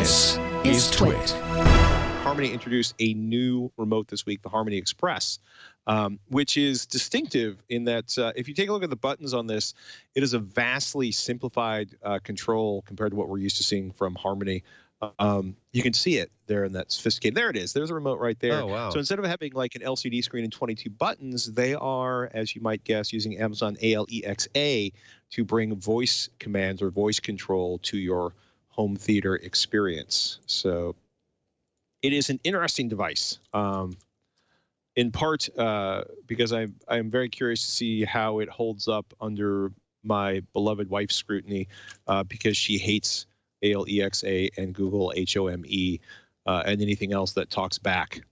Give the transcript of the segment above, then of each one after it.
This is Twit. Harmony introduced a new remote this week, the Harmony Express, which is distinctive in that if you take a look at the buttons on this, it is a vastly simplified control compared to what we're used to seeing from Harmony. You can see it there in that sophisticated. There it is. There's a remote right there. Oh, wow. So instead of having like an LCD screen and 22 buttons, they are, as you might guess, using Amazon Alexa to bring voice commands or voice control to your home theater experience. So it is an interesting device, in part because I'm very curious to see how it holds up under my beloved wife's scrutiny, because she hates Alexa and Google HOME and anything else that talks back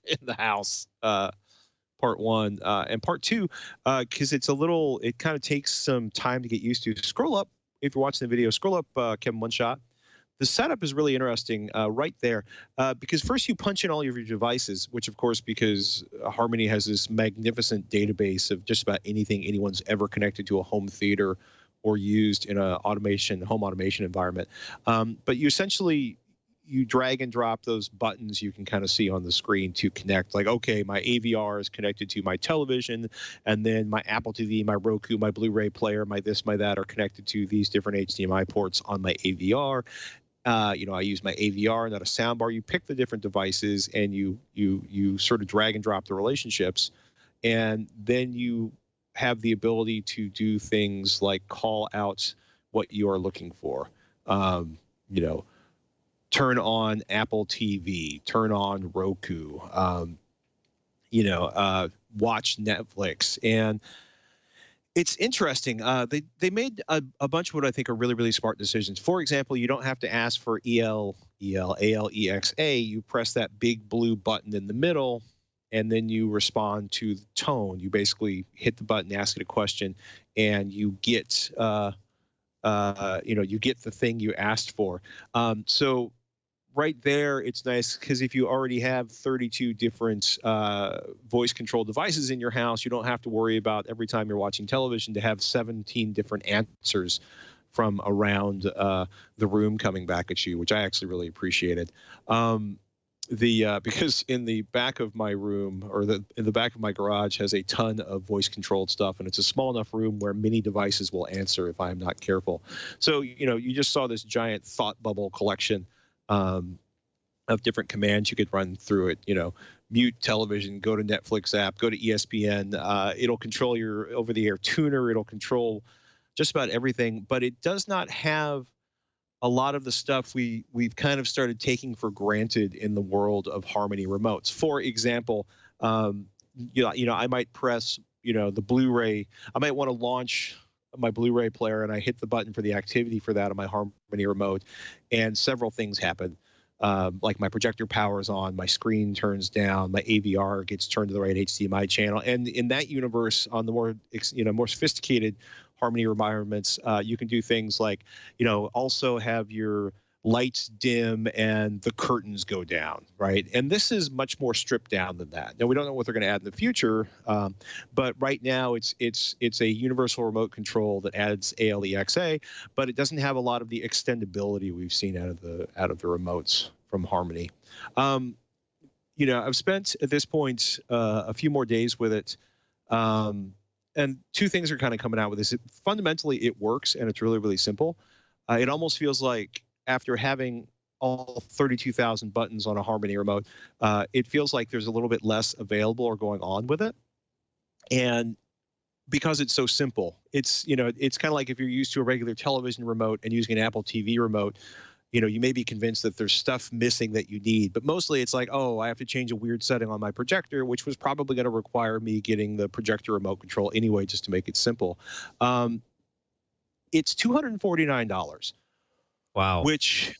in the house. Part one and part two, because it kind of takes some time to get used to. Scroll up if you're watching the video. Scroll up, Kevin One Shot. The setup is really interesting right there, because first you punch in all of your devices, which of course, because Harmony has this magnificent database of just about anything anyone's ever connected to a home theater or used in a home automation environment. But you essentially, you drag and drop those buttons you can kind of see on the screen to connect. Like, okay, my AVR is connected to my television, and then my Apple TV, my Roku, my Blu-ray player, my this, my that are connected to these different HDMI ports on my AVR. I use my AVR, not a soundbar. You pick the different devices and you sort of drag and drop the relationships, and then you have the ability to do things like call out what you are looking for. Turn on Apple TV, turn on Roku, watch Netflix. And it's interesting. They made a bunch of what I think are really, really smart decisions. For example, you don't have to ask for Alexa. You press that big blue button in the middle, and then you respond to the tone. You basically hit the button, ask it a question, and you get, you get the thing you asked for. So right there, it's nice because if you already have 32 different voice control devices in your house, you don't have to worry about every time you're watching television to have 17 different answers from around the room coming back at you, which I actually really appreciated. Because in the back of my room, or in the back of my garage, has a ton of voice controlled stuff, and it's a small enough room where many devices will answer if I'm not careful. So you just saw this giant thought bubble collection of different commands you could run through it. Mute television, go to Netflix app, go to ESPN. It'll control your over-the-air tuner. It'll control just about everything, but it does not have a lot of the stuff we've kind of started taking for granted in the world of Harmony remotes. For example, I might press, the Blu-ray. I might want to launch my Blu-ray player, and I hit the button for the activity for that on my Harmony remote, and several things happen. Like my projector powers on, my screen turns down, my AVR gets turned to the right HDMI channel. And in that universe, on the more sophisticated Harmony environments, you can do things like, also have your lights dim and the curtains go down, right? And this is much more stripped down than that. Now, we don't know what they're going to add in the future, but right now it's a universal remote control that adds Alexa, but it doesn't have a lot of the extendability we've seen out of the remotes from Harmony. I've spent at this point a few more days with it, and two things are kind of coming out with this. Fundamentally, it works, and it's really, really simple. It almost feels like, after having all 32,000 buttons on a Harmony remote, it feels like there's a little bit less available or going on with it. And because it's so simple, it's kind of like if you're used to a regular television remote and using an Apple TV remote, you may be convinced that there's stuff missing that you need. But mostly it's like, oh, I have to change a weird setting on my projector, which was probably going to require me getting the projector remote control anyway, just to make it simple. It's $249. Wow. Which,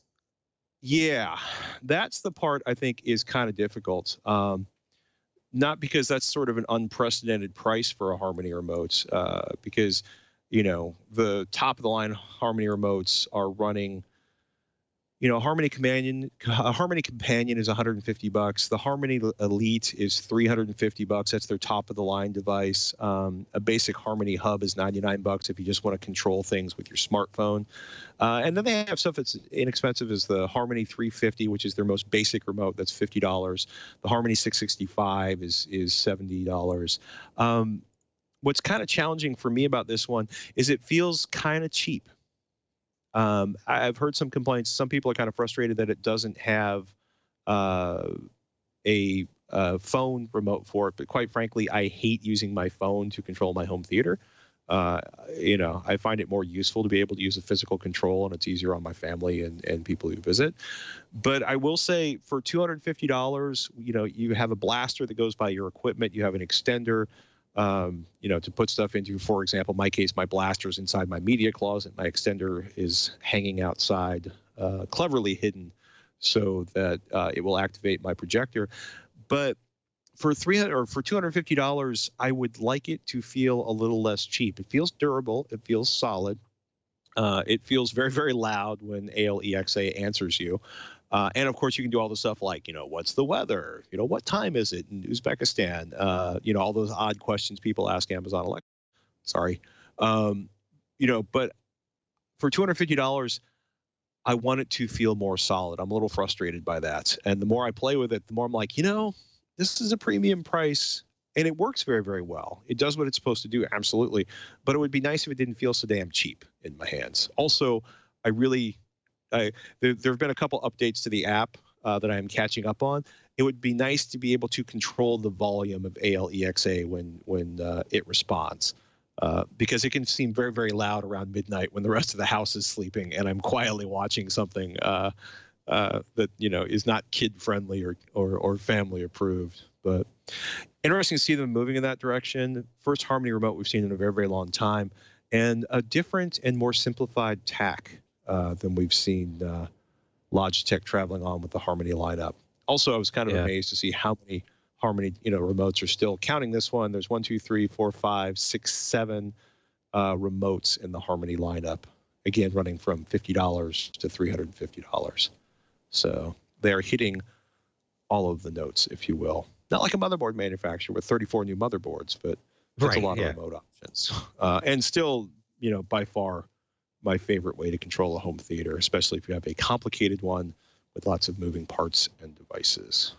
yeah, that's the part I think is kind of difficult. Not because that's sort of an unprecedented price for a Harmony remote, because, the top of the line Harmony remotes are running, Harmony Companion is $150. The Harmony Elite is $350. That's their top of the line device. A basic Harmony Hub is $99 if you just want to control things with your smartphone. And then they have stuff that's inexpensive as the Harmony 350, which is their most basic remote. That's $50. The Harmony 665 is $70. What's kind of challenging for me about this one is it feels kind of cheap. I've heard some complaints. Some people are kind of frustrated that it doesn't have a phone remote for it. But quite frankly, I hate using my phone to control my home theater. I find it more useful to be able to use a physical control, and it's easier on my family and people who visit. But I will say for $250, you have a blaster that goes by your equipment. You have an extender. To put stuff into, for example, my case, my blaster's inside my media closet. My extender is hanging outside, cleverly hidden so that it will activate my projector. But for $250, I would like it to feel a little less cheap. It feels durable. It feels solid. It feels very, very loud when ALEXA answers you. And of course, you can do all the stuff like, what's the weather? What time is it in Uzbekistan? All those odd questions people ask Amazon Alexa. Sorry. But for $250, I want it to feel more solid. I'm a little frustrated by that. And the more I play with it, the more I'm like, this is a premium price and it works very, very well. It does what it's supposed to do. Absolutely. But it would be nice if it didn't feel so damn cheap in my hands. Also, there have been a couple updates to the app that I am catching up on. It would be nice to be able to control the volume of ALEXA when it responds, because it can seem very, very loud around midnight when the rest of the house is sleeping and I'm quietly watching something that is not kid friendly or family approved. But interesting to see them moving in that direction. First Harmony remote we've seen in a very, very long time, and a different and more simplified TAC than we've seen Logitech traveling on with the Harmony lineup. Also, I was kind of amazed to see how many Harmony remotes are still counting this one. There's 1, 2, 3, 4, 5, 6, 7 remotes in the Harmony lineup. Again, running from $50 to $350. So they are hitting all of the notes, if you will. Not like a motherboard manufacturer with 34 new motherboards, but that's a lot of remote options. And still, by far, my favorite way to control a home theater, especially if you have a complicated one with lots of moving parts and devices.